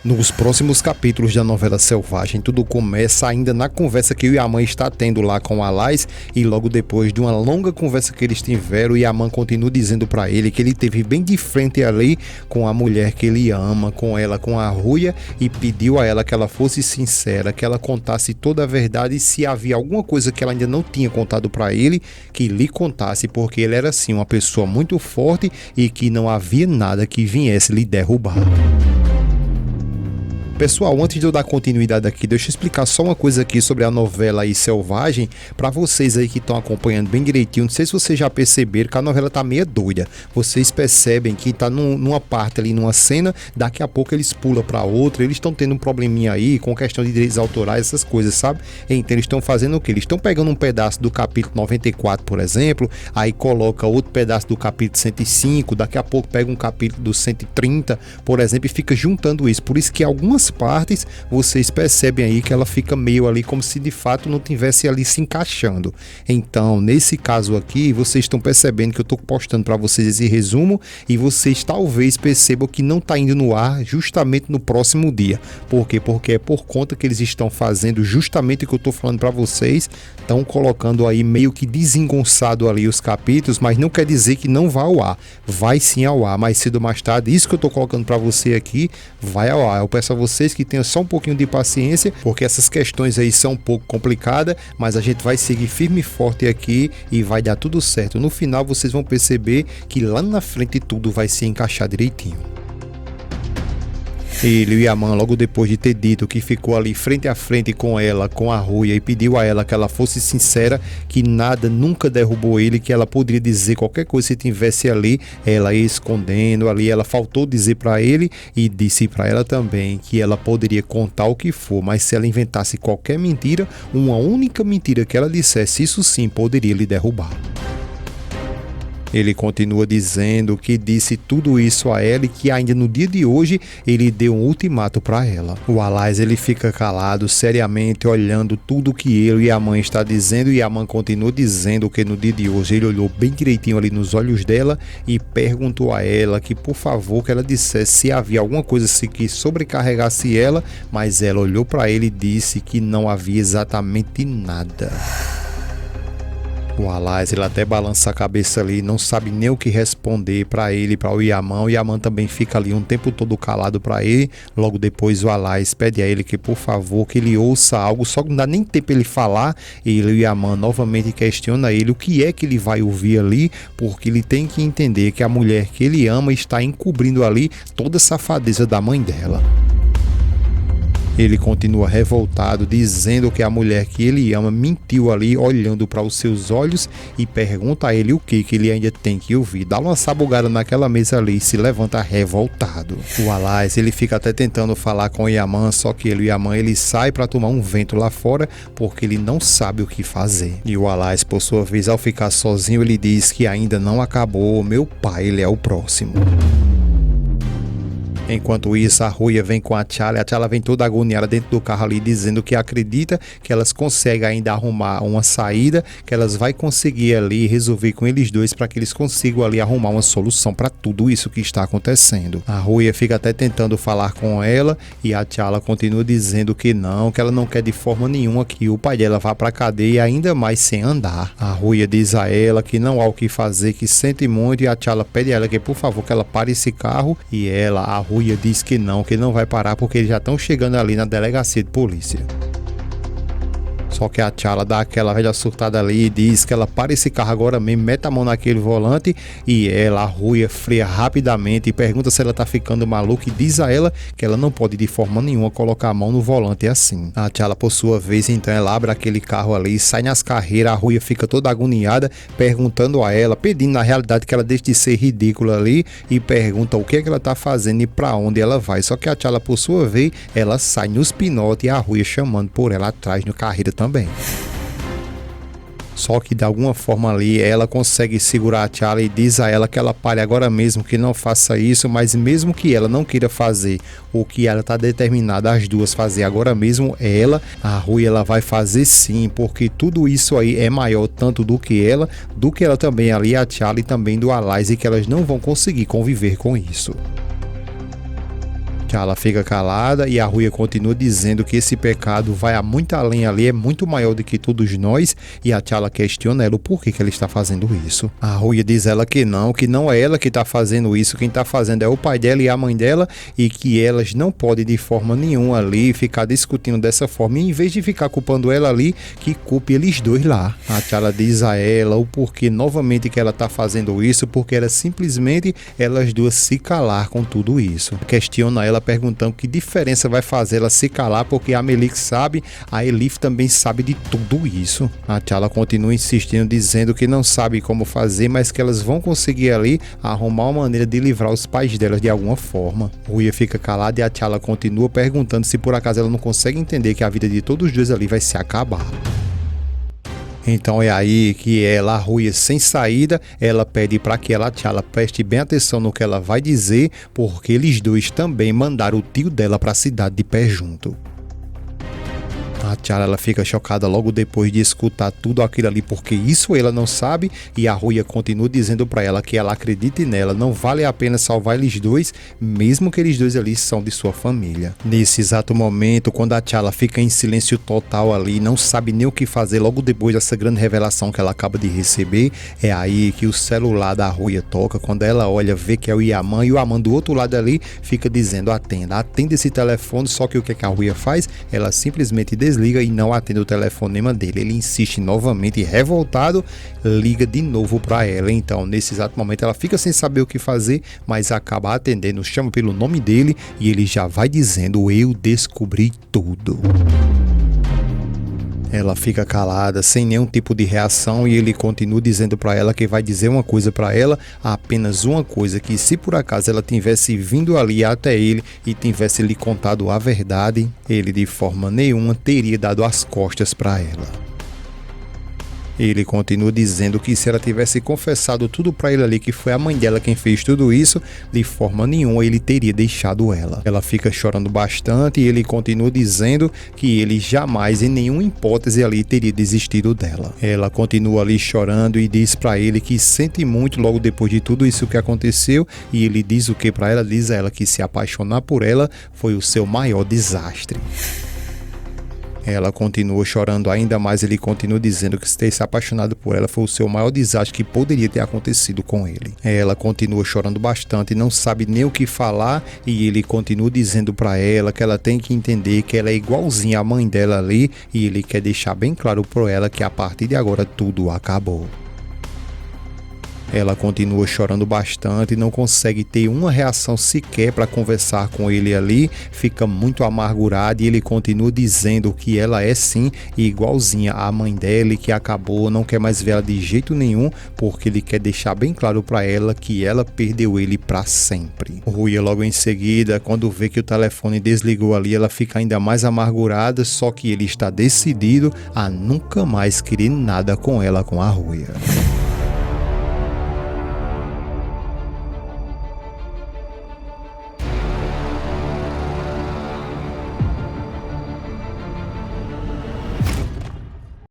Nos próximos capítulos da novela Selvagem, tudo começa ainda na conversa que o Yaman está tendo lá com o Alais, e logo depois de uma longa conversa que eles tiveram, o Yaman continua dizendo para ele que ele teve bem de frente ali com a mulher que ele ama, com ela, com a Ruia, e pediu a ela que ela fosse sincera, que ela contasse toda a verdade, e se havia alguma coisa que ela ainda não tinha contado para ele, que lhe contasse, porque ele era assim uma pessoa muito forte e que não havia nada que viesse lhe derrubar. Pessoal, antes de eu dar continuidade aqui, deixa eu explicar só uma coisa aqui sobre a novela aí Selvagem, para vocês aí que estão acompanhando bem direitinho. Não sei se vocês já perceberam que a novela tá meio doida. Vocês percebem que tá numa parte ali, numa cena, daqui a pouco eles pulam para outra, eles estão tendo um probleminha aí com questão de direitos autorais, essas coisas, sabe? Então eles estão fazendo o quê? Eles estão pegando um pedaço do capítulo 94, por exemplo, aí coloca outro pedaço do capítulo 105, daqui a pouco pega um capítulo do 130, por exemplo, e fica juntando isso. Por isso que algumas partes vocês percebem aí que ela fica meio ali como se de fato não tivesse ali se encaixando. Então, nesse caso aqui, vocês estão percebendo que eu estou postando para vocês esse resumo e vocês talvez percebam que não está indo no ar justamente no próximo dia. Por quê? Porque é por conta que eles estão fazendo justamente o que eu estou falando para vocês, estão colocando aí meio que desengonçado ali os capítulos, mas não quer dizer que não vá ao ar. Vai sim ao ar, mais cedo ou mais tarde. Isso que eu estou colocando para você aqui vai ao ar. Eu peço a vocês que tenham só um pouquinho de paciência, porque essas questões aí são um pouco complicadas, mas a gente vai seguir firme e forte aqui e vai dar tudo certo. No final vocês vão perceber que lá na frente tudo vai se encaixar direitinho. Ele, o Yaman, logo depois de ter dito que ficou ali frente a frente com ela, com a Ruia, e pediu a ela que ela fosse sincera, que nada nunca derrubou ele, que ela poderia dizer qualquer coisa se tivesse ali, ela ia escondendo ali, ela faltou dizer para ele e disse para ela também que ela poderia contar o que for, mas se ela inventasse qualquer mentira, uma única mentira que ela dissesse, isso sim poderia lhe derrubar. Ele continua dizendo que disse tudo isso a ela e que ainda no dia de hoje ele deu um ultimato para ela. O Alais ele fica calado, seriamente olhando tudo que ele e a mãe está dizendo, e a mãe continua dizendo que no dia de hoje ele olhou bem direitinho ali nos olhos dela e perguntou a ela que por favor que ela dissesse se havia alguma coisa que sobrecarregasse ela, mas ela olhou para ele e disse que não havia exatamente nada. O Alais, ele até balança a cabeça ali, não sabe nem o que responder para ele, para o Yaman. O Yaman também fica ali um tempo todo calado para ele. Logo depois o Alais pede a ele que por favor que ele ouça algo, só que não dá nem tempo ele falar. Ele, o Yaman, novamente questiona ele o que é que ele vai ouvir ali, porque ele tem que entender que a mulher que ele ama está encobrindo ali toda a safadeza da mãe dela. Ele continua revoltado, dizendo que a mulher que ele ama mentiu ali, olhando para os seus olhos, e pergunta a ele o que ele ainda tem que ouvir. Dá uma sabugada naquela mesa ali e se levanta revoltado. O Alais, ele fica até tentando falar com o Yaman, só que o Yaman ele sai para tomar um vento lá fora, porque ele não sabe o que fazer. E o Alais, por sua vez, ao ficar sozinho, ele diz que ainda não acabou, meu pai, ele é o próximo. Enquanto isso, a Ruia vem com a T'Challa vem toda agoniada dentro do carro ali, dizendo que acredita que elas conseguem ainda arrumar uma saída, que elas vai conseguir ali resolver com eles dois para que eles consigam ali arrumar uma solução para tudo isso que está acontecendo. A Ruia fica até tentando falar com ela e a T'Challa continua dizendo que ela não quer de forma nenhuma que o pai dela vá para a cadeia, ainda mais sem andar. A Ruia diz a ela que não há o que fazer, que sente muito, e a T'Challa pede a ela que por favor que ela pare esse carro, e ela, a Ruia, diz que não vai parar porque eles já estão chegando ali na delegacia de polícia. Só que a T'Challa dá aquela velha surtada ali e diz que ela para esse carro agora mesmo, mete a mão naquele volante, e ela, a Ruia, freia rapidamente e pergunta se ela tá ficando maluca e diz a ela que ela não pode de forma nenhuma colocar a mão no volante assim. A T'Challa, por sua vez, então ela abre aquele carro ali, sai nas carreiras, a Ruia fica toda agoniada, perguntando a ela, pedindo na realidade que ela deixe de ser ridícula ali, e pergunta o que é que ela tá fazendo e pra onde ela vai. Só que a T'Challa, por sua vez, ela sai nos pinotes e a Ruia chamando por ela atrás no carreira também. Só que de alguma forma ali ela consegue segurar a T'Challa e diz a ela que ela pare agora mesmo, que não faça isso, mas mesmo que ela não queira fazer o que ela está determinada as duas fazer agora mesmo, a Ruia, ela vai fazer sim, porque tudo isso aí é maior tanto do que ela também ali, a T'Challa, e também do Alais, e que elas não vão conseguir conviver com isso. T'Challa fica calada e a Ruia continua dizendo que esse pecado vai a muito além ali, é muito maior do que todos nós, e a T'Challa questiona ela o porquê que ela está fazendo isso. A Ruia diz ela que não é ela que está fazendo isso, quem está fazendo é o pai dela e a mãe dela, e que elas não podem de forma nenhuma ali ficar discutindo dessa forma, e em vez de ficar culpando ela ali, que culpe eles dois lá. A T'Challa diz a ela o porquê novamente que ela está fazendo isso, porque era simplesmente elas duas se calar com tudo isso. Questiona ela perguntando que diferença vai fazer ela se calar, porque a Melik sabe, a Elif também sabe de tudo isso. A T'Challa continua insistindo, dizendo que não sabe como fazer, mas que elas vão conseguir ali arrumar uma maneira de livrar os pais delas de alguma forma. Ruia fica calada e a T'Challa continua perguntando se por acaso ela não consegue entender que a vida de todos os dois ali vai se acabar. Então é aí que ela, a Ruia sem saída, ela pede para que ela, T'Challa, preste bem atenção no que ela vai dizer, porque eles dois também mandaram o tio dela para a cidade de pé junto. A T'Challa ela fica chocada logo depois de escutar tudo aquilo ali, porque isso ela não sabe, e a Ruia continua dizendo para ela que ela acredite nela, não vale a pena salvar eles dois, mesmo que eles dois ali são de sua família. Nesse exato momento, quando a T'Challa fica em silêncio total ali, não sabe nem o que fazer logo depois dessa grande revelação que ela acaba de receber, é aí que o celular da Ruia toca. Quando ela olha, vê que é o Yaman, e o Yaman do outro lado ali fica dizendo: atenda esse telefone. Só que o que a Ruia faz? Ela simplesmente desliga e não atende o telefonema dele. Ele insiste novamente, revoltado, liga de novo para ela. Então, nesse exato momento, ela fica sem saber o que fazer, mas acaba atendendo, chama pelo nome dele e ele já vai dizendo: eu descobri tudo. Ela fica calada, sem nenhum tipo de reação, e ele continua dizendo para ela que vai dizer uma coisa para ela, apenas uma coisa, que se por acaso ela tivesse vindo ali até ele e tivesse lhe contado a verdade, ele de forma nenhuma teria dado as costas para ela. Ele continua dizendo que se ela tivesse confessado tudo para ele ali, que foi a mãe dela quem fez tudo isso, de forma nenhuma ele teria deixado ela. Ela fica chorando bastante e ele continua dizendo que ele jamais, em nenhuma hipótese ali, teria desistido dela. Ela continua ali chorando e diz para ele que sente muito logo depois de tudo isso que aconteceu, e ele diz o que para ela? Diz a ela que se apaixonar por ela foi o seu maior desastre. Ela continua chorando ainda mais, ele continua dizendo que ter se apaixonado por ela foi o seu maior desastre que poderia ter acontecido com ele. Ela continua chorando bastante, não sabe nem o que falar, e ele continua dizendo para ela que ela tem que entender que ela é igualzinha à mãe dela ali, e ele quer deixar bem claro para ela que a partir de agora tudo acabou. Ela continua chorando bastante, não consegue ter uma reação sequer para conversar com ele ali, fica muito amargurada, e ele continua dizendo que ela é sim igualzinha à mãe dela e que acabou, não quer mais ver ela de jeito nenhum, porque ele quer deixar bem claro para ela que ela perdeu ele para sempre. Ruia logo em seguida, quando vê que o telefone desligou ali, ela fica ainda mais amargurada, só que ele está decidido a nunca mais querer nada com ela, com a Ruia.